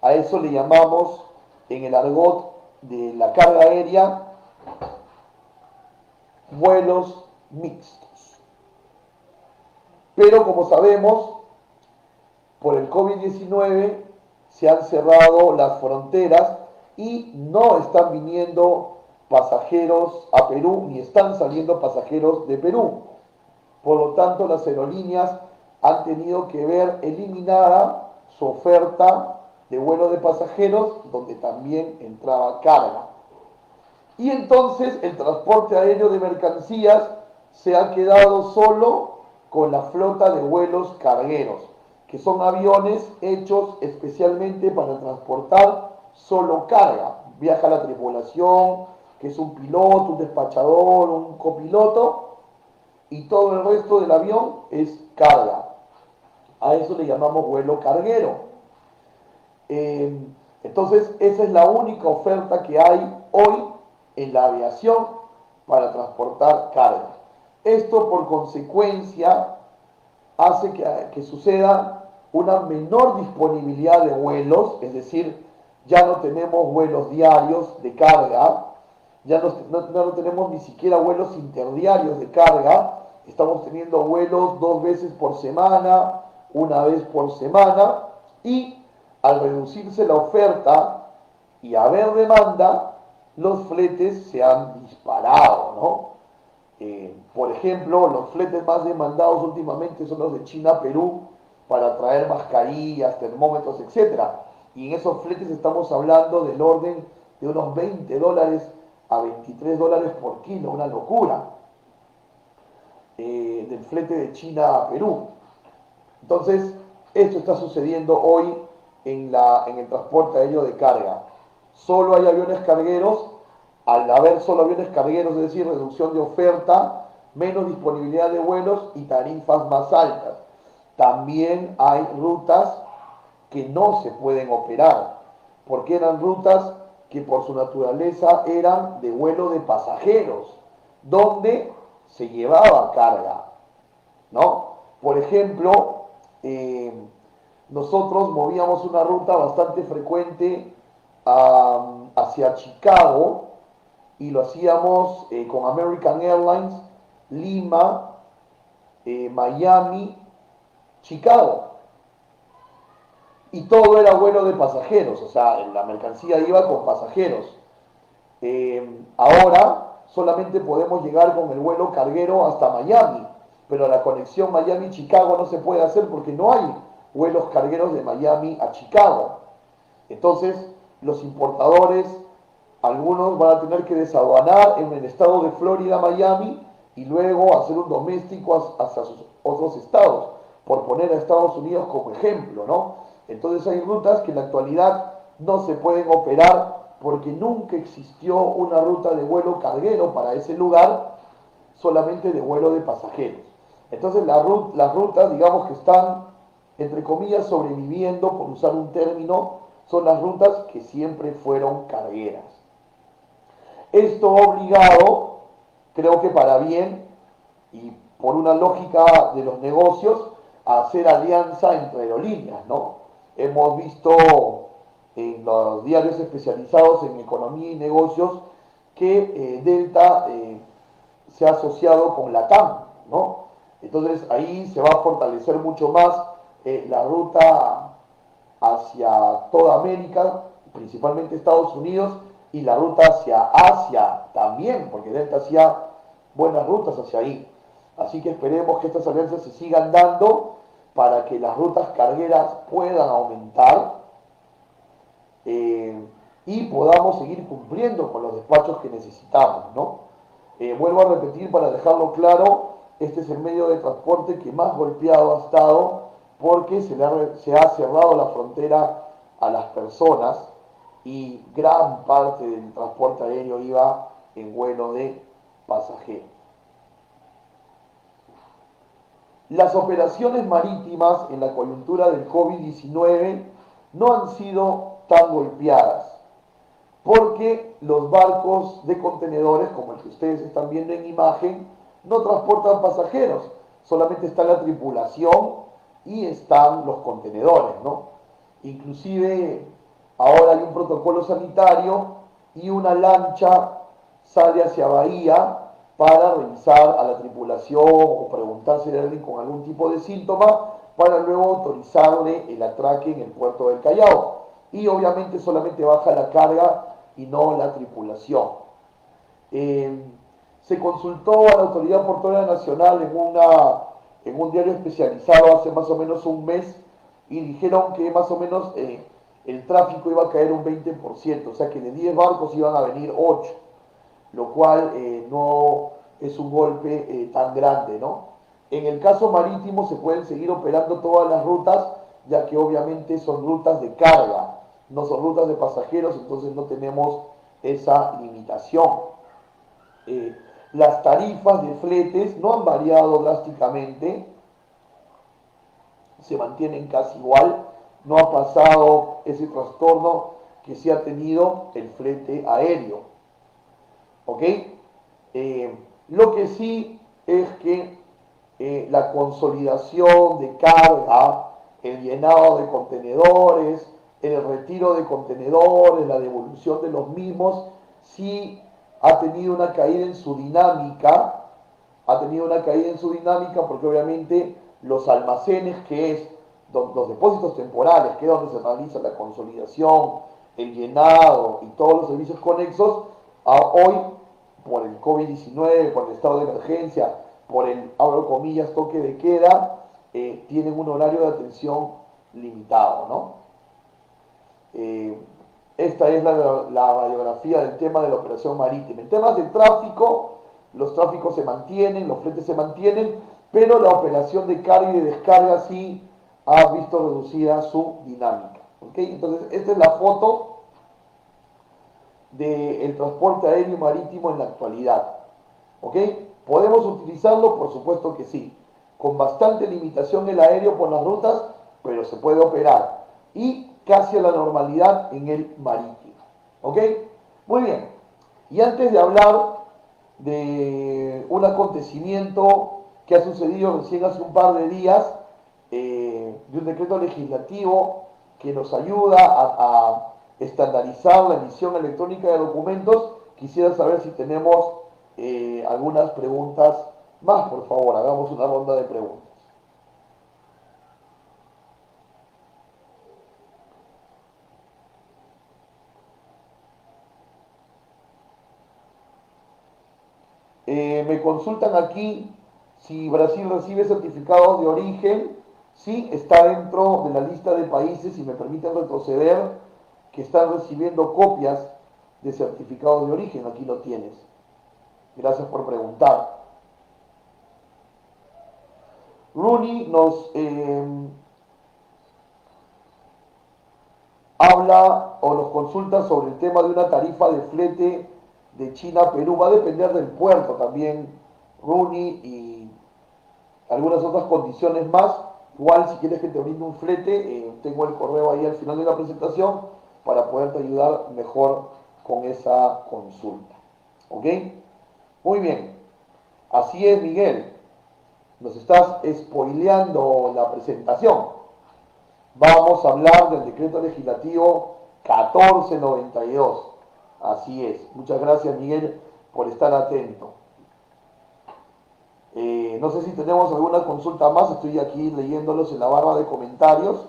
A eso le llamamos en el argot de la carga aérea vuelos mixtos. Pero como sabemos, por el COVID-19 se han cerrado las fronteras y no están viniendo pasajeros a Perú ni están saliendo pasajeros de Perú. Por lo tanto, las aerolíneas han tenido que ver eliminada su oferta de vuelo de pasajeros, donde también entraba carga. Y entonces el transporte aéreo de mercancías se ha quedado solo con la flota de vuelos cargueros, que son aviones hechos especialmente para transportar solo carga. Viaja la tripulación, que es un piloto, un despachador, un copiloto, y todo el resto del avión es carga. A eso le llamamos vuelo carguero. Entonces, esa es la única oferta que hay hoy en la aviación para transportar carga. Esto, por consecuencia, hace que suceda una menor disponibilidad de vuelos, es decir, ya no tenemos vuelos diarios de carga, ya no tenemos ni siquiera vuelos interdiarios de carga, estamos teniendo vuelos 2 veces por semana, 1 vez por semana, y al reducirse la oferta y haber demanda, los fletes se han disparado, ¿no? Por ejemplo, los fletes más demandados últimamente son los de China a Perú para traer mascarillas, termómetros, etc. Y en esos fletes estamos hablando del orden de unos $20 a $23 por kilo, una locura, del flete de China a Perú. Entonces, esto está sucediendo hoy en el transporte aéreo de carga. Solo hay aviones cargueros. Al haber solo aviones cargueros, es decir, reducción de oferta, menos disponibilidad de vuelos y tarifas más altas. También hay rutas que no se pueden operar, porque eran rutas que por su naturaleza eran de vuelo de pasajeros, donde se llevaba carga, ¿no? Por ejemplo, nosotros movíamos una ruta bastante frecuente hacia Chicago, y lo hacíamos con American Airlines, Lima, Miami, Chicago. Y todo era vuelo de pasajeros, o sea, la mercancía iba con pasajeros. Ahora solamente podemos llegar con el vuelo carguero hasta Miami, pero la conexión Miami-Chicago no se puede hacer porque no hay vuelos cargueros de Miami a Chicago. Entonces, los importadores, algunos van a tener que desaduanar en el estado de Florida, Miami, y luego hacer un doméstico hacia sus otros estados, por poner a Estados Unidos como ejemplo, ¿no? Entonces hay rutas que en la actualidad no se pueden operar porque nunca existió una ruta de vuelo carguero para ese lugar, solamente de vuelo de pasajeros. Entonces las rutas, digamos que están, entre comillas, sobreviviendo, por usar un término, son las rutas que siempre fueron cargueras. Esto ha obligado, creo que para bien y por una lógica de los negocios, a hacer alianza entre aerolíneas, ¿no? Hemos visto en los diarios especializados en economía y negocios que Delta se ha asociado con Latam, ¿no? Entonces ahí se va a fortalecer mucho más la ruta hacia toda América, principalmente Estados Unidos, y la ruta hacia Asia también, porque Delta hacía buenas rutas hacia ahí. Así que esperemos que estas alianzas se sigan dando para que las rutas cargueras puedan aumentar y podamos seguir cumpliendo con los despachos que necesitamos, ¿no? Vuelvo a repetir para dejarlo claro, este es el medio de transporte que más golpeado ha estado porque se ha cerrado la frontera a las personas y gran parte del transporte aéreo iba en vuelo de pasajeros. Las operaciones marítimas en la coyuntura del COVID-19 no han sido tan golpeadas porque los barcos de contenedores, como el que ustedes están viendo en imagen, no transportan pasajeros, solamente está la tripulación y están los contenedores, ¿no? Inclusive ahora hay un protocolo sanitario y una lancha sale hacia Bahía para revisar a la tripulación o preguntar si hay alguien con algún tipo de síntoma para luego autorizarle el atraque en el puerto del Callao. Y obviamente solamente baja la carga y no la tripulación. Se consultó a la Autoridad Portuaria Nacional en un diario especializado hace más o menos un mes y dijeron que más o menos el tráfico iba a caer un 20%, o sea que de 10 barcos iban a venir 8, lo cual no es un golpe tan grande, ¿no? En el caso marítimo se pueden seguir operando todas las rutas, ya que obviamente son rutas de carga, no son rutas de pasajeros, entonces no tenemos esa limitación. Las tarifas de fletes no han variado drásticamente, se mantienen casi igual, no ha pasado ese trastorno que sí ha tenido el flete aéreo. ¿Ok? Lo que sí es que la consolidación de carga, el llenado de contenedores, el retiro de contenedores, la devolución de los mismos, sí ha tenido una caída en su dinámica, porque obviamente los almacenes, que es los depósitos temporales, que es donde se realiza la consolidación, el llenado y todos los servicios conexos, hoy por el COVID-19, por el estado de emergencia, por el, abro comillas, toque de queda, tienen un horario de atención limitado, ¿no? Esta es la radiografía del tema de la operación marítima. En temas de tráfico, los tráficos se mantienen, los fletes se mantienen, pero la operación de carga y de descarga sí ha visto reducida su dinámica. ¿Okay? Entonces, esta es la foto del transporte aéreo y marítimo en la actualidad. ¿Ok? ¿Podemos utilizarlo? Por supuesto que sí. Con bastante limitación el aéreo por las rutas, pero se puede operar. Y casi a la normalidad en el marítimo. ¿Ok? Muy bien. Y antes de hablar de un acontecimiento que ha sucedido recién hace un par de días, de un decreto legislativo que nos ayuda a estandarizar la emisión electrónica de documentos, quisiera saber si tenemos algunas preguntas más, por favor, hagamos una ronda de preguntas. Me consultan aquí si Brasil recibe certificados de origen. Sí, está dentro de la lista de países, si me permiten retroceder, que están recibiendo copias de certificados de origen. Aquí lo tienes. Gracias por preguntar. Rooney nos habla o nos consulta sobre el tema de una tarifa de flete de China a Perú. Va a depender del puerto también, Rooney, y algunas otras condiciones más. Igual, si quieres que te brinde un flete, tengo el correo ahí al final de la presentación para poderte ayudar mejor con esa consulta. ¿Ok? Muy bien. Así es, Miguel. Nos estás spoileando la presentación. Vamos a hablar del decreto legislativo 1492. Así es. Muchas gracias, Miguel, por estar atento. No sé si tenemos alguna consulta más. Estoy aquí leyéndolos en la barra de comentarios.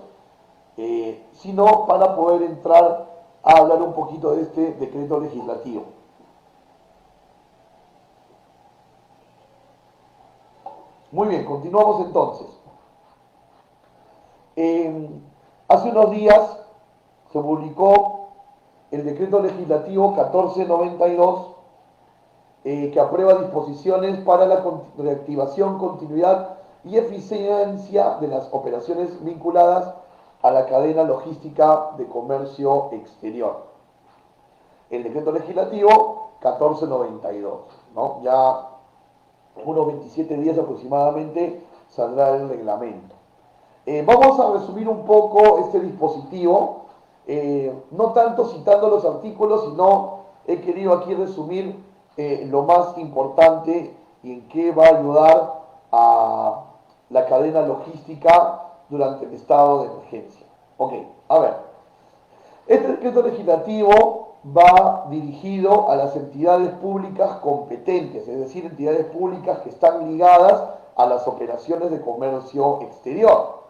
Si no, para poder entrar a hablar un poquito de este decreto legislativo. Muy bien, continuamos entonces. Hace unos días se publicó el decreto legislativo 1492 que aprueba disposiciones para la reactivación, continuidad y eficiencia de las operaciones vinculadas a la cadena logística de comercio exterior. El decreto legislativo 1492, ¿no? Ya en unos 27 días aproximadamente saldrá el reglamento. Vamos a resumir un poco este dispositivo, no tanto citando los artículos, sino he querido aquí resumir lo más importante y en qué va a ayudar a la cadena logística durante el estado de emergencia. Ok, a ver, este decreto legislativo va dirigido a las entidades públicas competentes, es decir, entidades públicas que están ligadas a las operaciones de comercio exterior.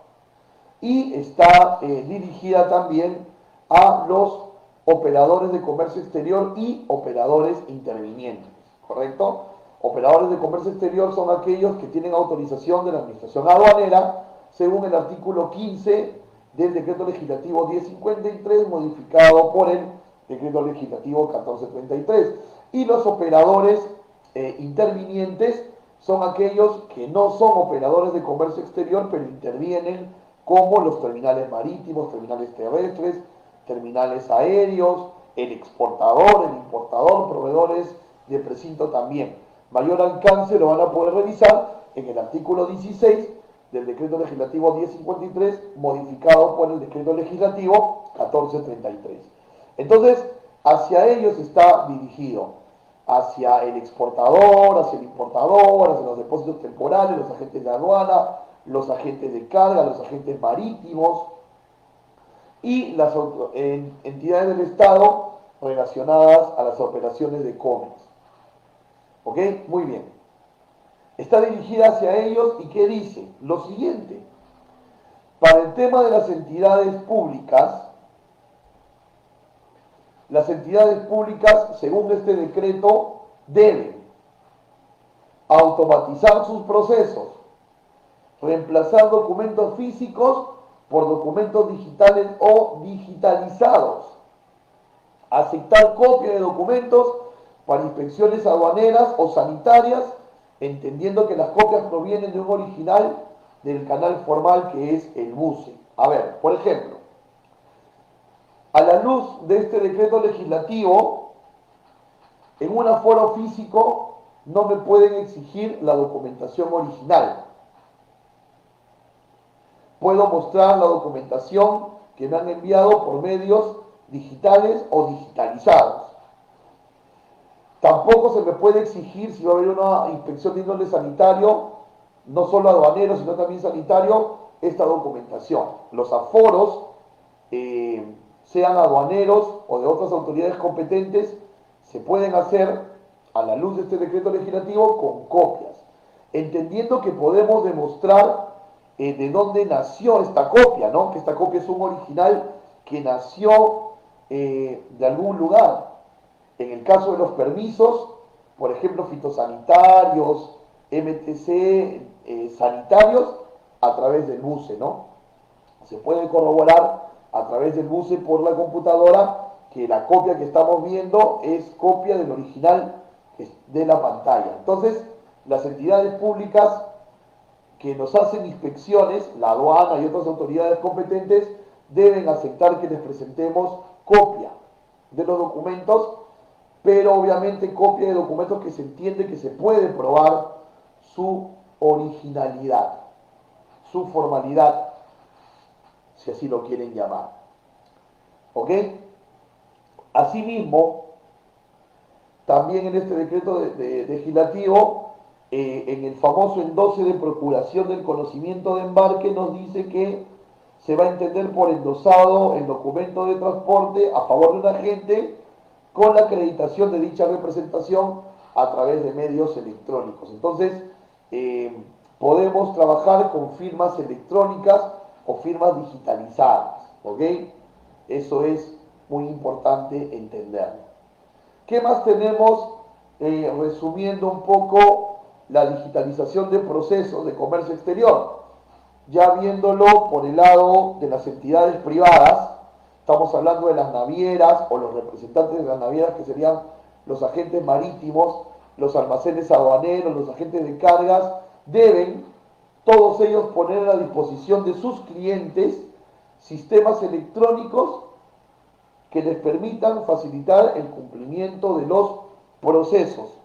Y está dirigida también a los operadores de comercio exterior y operadores intervinientes, ¿correcto? Operadores de comercio exterior son aquellos que tienen autorización de la Administración Aduanera, según el artículo 15 del Decreto Legislativo 1053, modificado por el Decreto Legislativo 1433. Y los operadores intervinientes son aquellos que no son operadores de comercio exterior, pero intervienen como los terminales marítimos, terminales terrestres, terminales aéreos, el exportador, el importador, proveedores de precinto también. Mayor alcance lo van a poder revisar en el artículo 16 del Decreto Legislativo 1053, modificado por el Decreto Legislativo 1433. Entonces, hacia ellos está dirigido, hacia el exportador, hacia el importador, hacia los depósitos temporales, los agentes de aduana, los agentes de carga, los agentes marítimos y las entidades del Estado relacionadas a las operaciones de comercio. ¿Ok? Muy bien. Está dirigida hacia ellos y ¿qué dice? Lo siguiente. Para el tema de las entidades públicas, según este decreto, deben automatizar sus procesos, reemplazar documentos físicos por documentos digitales o digitalizados, aceptar copia de documentos para inspecciones aduaneras o sanitarias, entendiendo que las copias provienen de un original del canal formal que es el MUSE. A ver, por ejemplo, a la luz de este decreto legislativo, en un aforo físico no me pueden exigir la documentación original. Puedo mostrar la documentación que me han enviado por medios digitales o digitalizados. Tampoco se me puede exigir, si va a haber una inspección de índole sanitario, no solo aduanero, sino también sanitario, esta documentación. Los aforos, sean aduaneros o de otras autoridades competentes, se pueden hacer a la luz de este decreto legislativo con copias, entendiendo que podemos demostrar de dónde nació esta copia, ¿no? Que esta copia es un original que nació de algún lugar. En el caso de los permisos, por ejemplo, fitosanitarios, MTC, sanitarios, a través del buce, ¿no? Se puede corroborar a través del buce por la computadora que la copia que estamos viendo es copia del original de la pantalla. Entonces, las entidades públicas que nos hacen inspecciones, la aduana y otras autoridades competentes, deben aceptar que les presentemos copia de los documentos, pero obviamente copia de documentos que se entiende que se puede probar su originalidad, su formalidad, si así lo quieren llamar. ¿Ok? Asimismo, también en este decreto legislativo, en el famoso endose de procuración del conocimiento de embarque, nos dice que se va a entender por endosado el documento de transporte a favor de un agente con la acreditación de dicha representación a través de medios electrónicos. Entonces, podemos trabajar con firmas electrónicas o firmas digitalizadas, ¿ok? Eso es muy importante entenderlo. ¿Qué más tenemos? Resumiendo un poco la digitalización de procesos de comercio exterior. Ya viéndolo por el lado de las entidades privadas, estamos hablando de las navieras o los representantes de las navieras, que serían los agentes marítimos, los almacenes aduaneros, los agentes de cargas, deben todos ellos poner a disposición de sus clientes sistemas electrónicos que les permitan facilitar el cumplimiento de los procesos.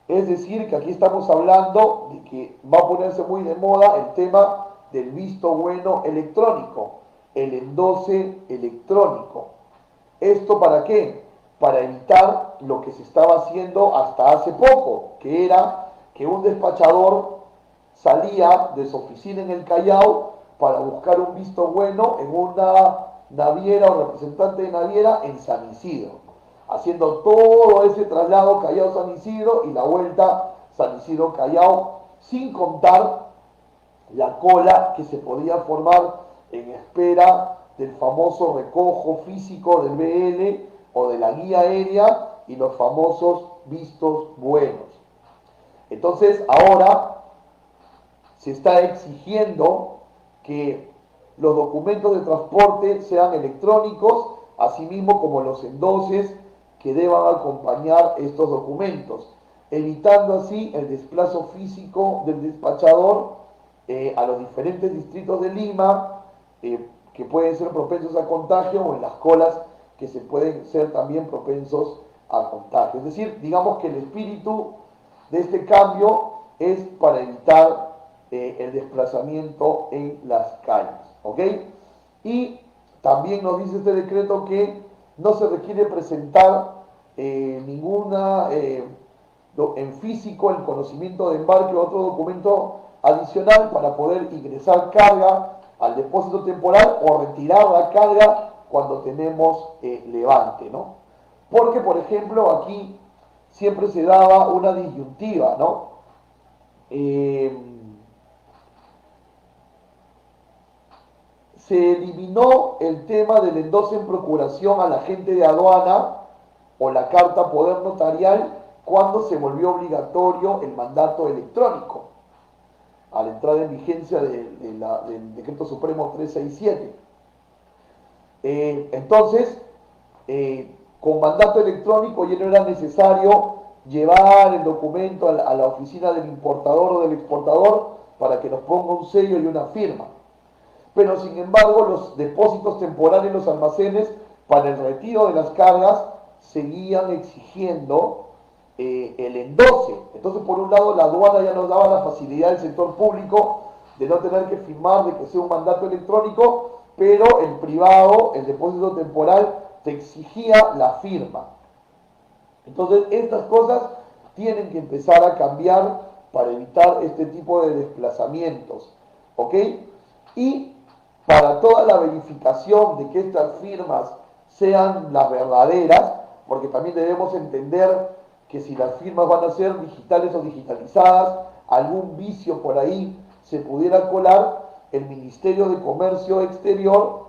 Es decir, que aquí estamos hablando de que va a ponerse muy de moda el tema del visto bueno electrónico, el endose electrónico. ¿Esto para qué? Para evitar lo que se estaba haciendo hasta hace poco, que era que un despachador salía de su oficina en el Callao para buscar un visto bueno en una naviera o representante de naviera en San Isidro, haciendo todo ese traslado Callao-San Isidro y la vuelta San Isidro-Callao, sin contar la cola que se podía formar en espera del famoso recojo físico del BL o de la guía aérea y los famosos vistos buenos. Entonces, ahora se está exigiendo que los documentos de transporte sean electrónicos, asimismo como los endoses que deban acompañar estos documentos, evitando así el desplazo físico del despachador a los diferentes distritos de Lima, que pueden ser propensos a contagio, o en las colas que se pueden ser también propensos a contagio. Es decir, digamos que el espíritu de este cambio es para evitar el desplazamiento en las calles, ¿ok? Y también nos dice este decreto que no se requiere presentar ninguna en físico el conocimiento de embarque o otro documento adicional para poder ingresar carga al depósito temporal o retirar la carga cuando tenemos levante, ¿no? Porque, por ejemplo, aquí siempre se daba una disyuntiva, ¿no? Se eliminó el tema del endose en procuración al agente de aduana o la carta poder notarial cuando se volvió obligatorio el mandato electrónico, a la entrada en vigencia del Decreto Supremo 367. Entonces, con mandato electrónico ya no era necesario llevar el documento a la oficina del importador o del exportador para que nos ponga un sello y una firma. Pero sin embargo, los depósitos temporales en los almacenes para el retiro de las cargas seguían exigiendo el endose. Entonces, por un lado, la aduana ya nos daba la facilidad del sector público de no tener que firmar, de que sea un mandato electrónico, pero el privado, el depósito temporal, te exigía la firma. Entonces, estas cosas tienen que empezar a cambiar para evitar este tipo de desplazamientos, ¿ok? Y para toda la verificación de que estas firmas sean las verdaderas, porque también debemos entender que si las firmas van a ser digitales o digitalizadas, algún vicio por ahí se pudiera colar, el Ministerio de Comercio Exterior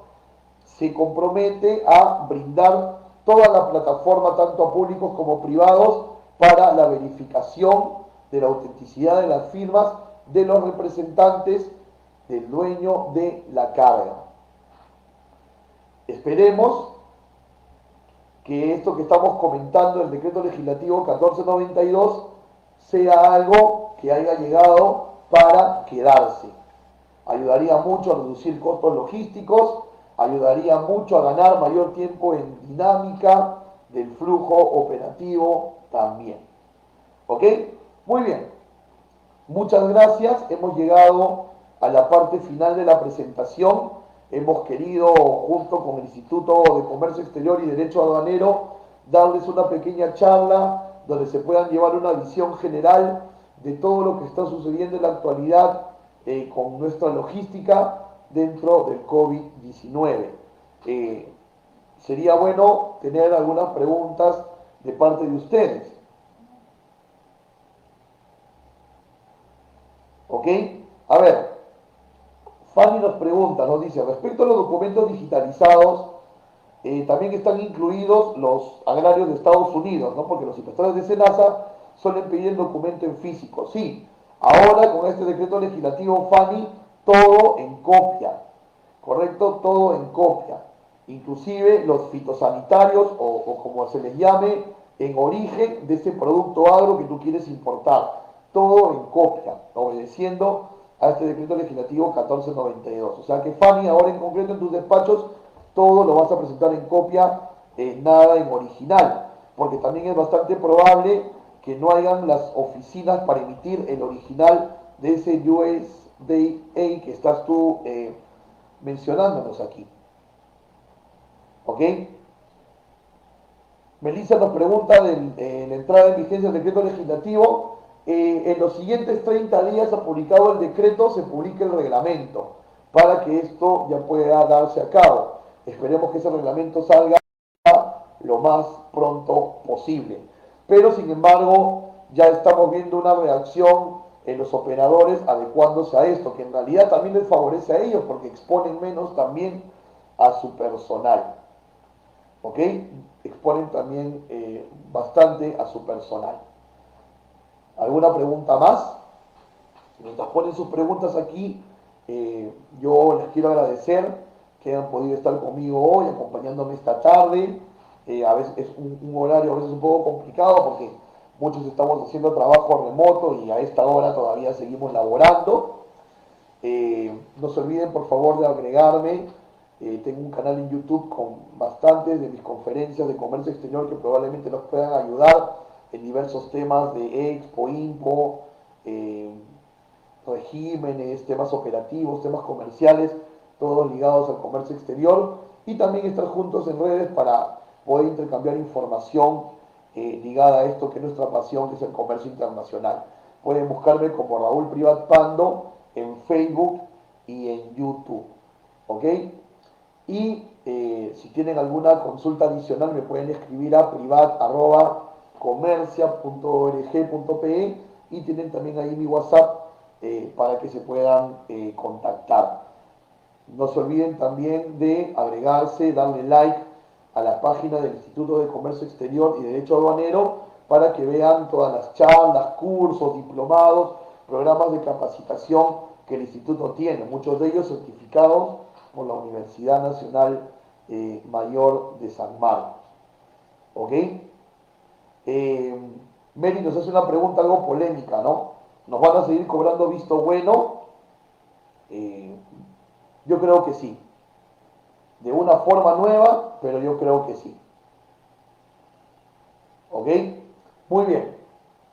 se compromete a brindar toda la plataforma, tanto a públicos como privados, para la verificación de la autenticidad de las firmas de los representantes del dueño de la carga. Esperemos que esto que estamos comentando, el decreto legislativo 1492, sea algo que haya llegado para quedarse. Ayudaría mucho a reducir costos logísticos, ayudaría mucho a ganar mayor tiempo en dinámica del flujo operativo también. ¿Ok? Muy bien. Muchas gracias. Hemos llegado a la parte final de la presentación. Hemos querido, junto con el Instituto de Comercio Exterior y Derecho Aduanero, darles una pequeña charla donde se puedan llevar una visión general de todo lo que está sucediendo en la actualidad con nuestra logística dentro del COVID-19. Sería bueno tener algunas preguntas de parte de ustedes. ¿Ok? A ver, Fanny nos pregunta, nos dice, respecto a los documentos digitalizados, también están incluidos los agrarios de Estados Unidos, ¿no? Porque los inspectores de SENASA suelen pedir el documento en físico. Sí, ahora con este decreto legislativo, Fanny, todo en copia, ¿correcto? Todo en copia. Inclusive los fitosanitarios o como se les llame, en origen de ese producto agro que tú quieres importar. Todo en copia, obedeciendo a este decreto legislativo 1492. O sea que, Fanny, ahora en concreto en tus despachos, todo lo vas a presentar en copia, nada en original, porque también es bastante probable que no hayan las oficinas para emitir el original de ese USDA que estás tú mencionándonos aquí. ¿Ok? Melissa nos pregunta de la entrada en vigencia del decreto legislativo. En los siguientes 30 días ha publicado el decreto, se publica el reglamento para que esto ya pueda darse a cabo. Esperemos que ese reglamento salga lo más pronto posible. Pero sin embargo, ya estamos viendo una reacción en los operadores adecuándose a esto, que en realidad también les favorece a ellos porque exponen menos también a su personal. ¿Ok? Exponen también bastante a su personal. ¿Alguna pregunta más? Mientras ponen sus preguntas aquí, yo les quiero agradecer que hayan podido estar conmigo hoy, acompañándome esta tarde. A veces es un horario a veces un poco complicado porque muchos estamos haciendo trabajo remoto y a esta hora todavía seguimos laborando. No se olviden por favor de agregarme. Tengo un canal en YouTube con bastantes de mis conferencias de comercio exterior que probablemente nos puedan ayudar en diversos temas de Expo, INPO, regímenes, temas operativos, temas comerciales, todos ligados al comercio exterior, y también estar juntos en redes para poder intercambiar información ligada a esto que es nuestra pasión, que es el comercio internacional. Pueden buscarme como Raúl Privat Pando en Facebook y en YouTube. ¿Ok? Y si tienen alguna consulta adicional me pueden escribir a privat@comercia.org.pe y tienen también ahí mi WhatsApp para que se puedan contactar. No se olviden también de agregarse, darle like a la página del Instituto de Comercio Exterior y Derecho Aduanero para que vean todas las charlas, cursos, diplomados, programas de capacitación que el Instituto tiene, muchos de ellos certificados por la Universidad Nacional Mayor de San Marcos. ¿Ok? Mary nos hace una pregunta algo polémica, ¿no? ¿Nos van a seguir cobrando visto bueno? Yo creo que sí. De una forma nueva, pero yo creo que sí. ¿Ok? Muy bien.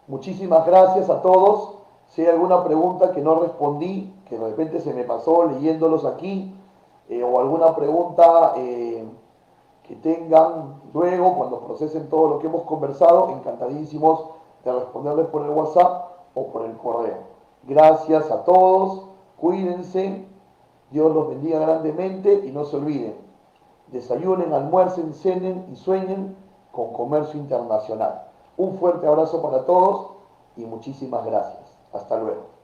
Muchísimas gracias a todos. Si hay alguna pregunta que no respondí, que de repente se me pasó leyéndolos aquí, o alguna pregunta que tengan luego cuando procesen todo lo que hemos conversado, encantadísimos de responderles por el WhatsApp o por el correo. Gracias a todos, cuídense, Dios los bendiga grandemente y no se olviden, desayunen, almuercen, cenen y sueñen con comercio internacional. Un fuerte abrazo para todos y muchísimas gracias. Hasta luego.